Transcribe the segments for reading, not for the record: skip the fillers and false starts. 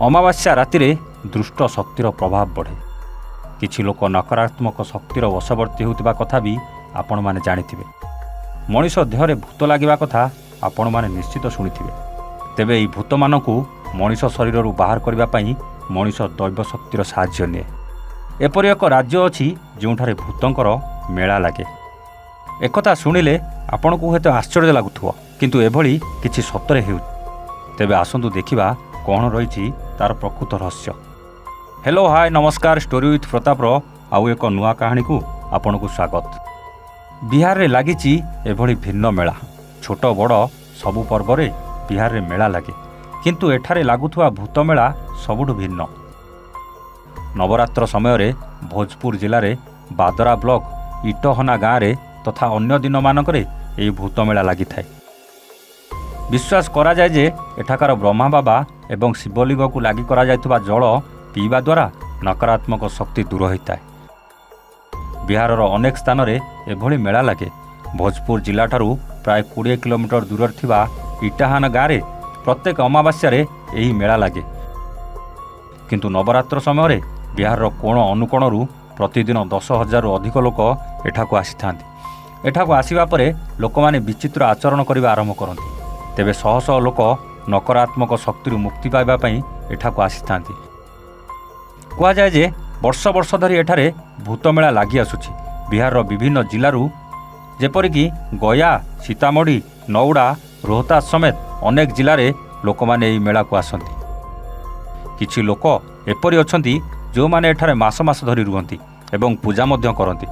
अमावास्या राति दुष्ट शक्तिर प्रभाव बढ़े। किछि लोक नकारात्मक शक्तिर वशवर्ती होता कथा भी आपण माने जानिथिबे। मनीष देहरे भूत लागिबा कथा आपण माने निश्चित शुणिथिबे। तेबे एही भूत मानकु मनीष शरीरରୁ बाहर करबा पई मनीष दैव शक्तिर साहाय्य निए। एपरि एक राज्य अछि जोंठारे भूतंकर मेला लागे। एकथा शुणिले आपणकु हेतु आश्चर्य लागुथुव, किंतु एभली किछि सतरे हेउ। तेबे आसंतु देखिबा कौन रही तार प्रकृत रहस्य। हेलो हाय नमस्कार, स्टोरी विथ प्रतापर आउ एक नुआ कहानी को आपण को स्वागत। बिहार रे लागिची एभली भिन्न मेला। छोट बड़ सबु पर्व रे बिहार रे मेला लगे, किंतु एठारे लागुथुवा भूत मेला सबुठु भिन्न। नवरात्र समय रे भोजपुर जिले रे बादरा ब्लॉक इटहना गाँव रे तथा अन्य दिन मानकरे एही भूत मेला लागि थाए। विश्वास करा जाए जे एठाकार ब्रह्मा बाबा एवं शिवलिंग को लागि करा जायथुवा जल पीवा द्वारा नकारात्मक शक्ति दूर होता है। बिहार अनेक स्थान रे एभली मेला लगे। भोजपुर जिला ठारू प्राय 20 किलोमीटर दूर थिबा इटाहान गाँव रे प्रत्येक अमावास्या रे एही मेला लगे। किंतु नवरात्र समय रे बिहार कोण अनुकोणरू प्रतिदिन 10,000 अधिक लोक एठाकू आसीथांती। एठाकू आसीबा परे लोकमाने विचित्र आचरण करिबा आरंभ करती। तेबे शह शह लोक नकारात्मक शक्ति मुक्ति पाइबा पई एठाकू आसीथांती। कह जाए जे वर्ष वर्ष धरी एठारे भूत मेला लागि आसुछि। बिहार विभिन्न जिलूर जेपरिकी गया, सीतामढ़ी, नौड़ा, रोहतास समेत अनेक जिले में लोक मैंने यही मेला को आसती। किछि लोक एपरि अछंती जो माने एठारे मास मास धरी रुहंती एवं पूजा मध्य करती।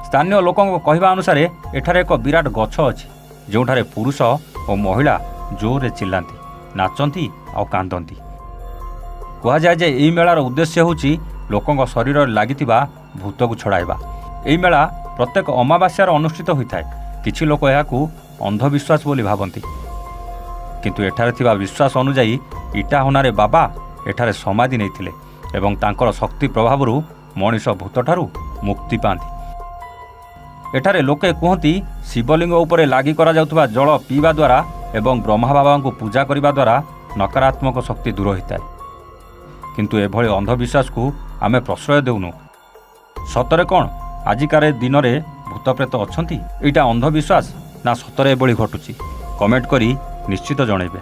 स्थानीय लोकों कहवा अनुसार एठारे एक विराट गछ अछि जोठारे पुरुष और महिला जोरे चिल्लांती, नाचंती और कांदंती। कह जाए जे एही मेलार उद्देश्य होछि लोकों शरीर लागिथिबा भूत को छड़ाइबा। एही मेला प्रत्येक अमावास्यार अनुष्ठित होइथाय। किछि लोक एहाकू अंधविश्वास बोली भाबंती, किंतु एठारे थिबा विश्वास अनुसायी इटाहनारे बाबा एठारे समाधि नैथिले एवं तांकर शक्ति प्रभावरू मनीष भूतठारू मुक्ति पाती। एठारे लोके कहती शिवलिंग उपरे लागि करा जाउथबा जल पीवा द्वारा एवं ब्रह्मा बाबा को पूजा करिबा द्वारा नकारात्मक शक्ति दूर होइताय। किंतु एभली अंधविश्वास को आमे प्रश्रय देउनु। सतरे कौन आजिकार दिन में भूत प्रेत अछंती? एटा अंधविश्वास ना सतरे एभली घटुची? कमेंट करी निश्चित जनइबे।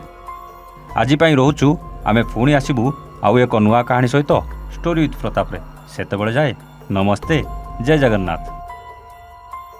आज पई रोचु, आमे पुणी आसीबु आउ एक नुआ कहानी सहित स्टोरी विथ प्रताप रे। सेतेबेले जाए नमस्ते, जय जगन्नाथ।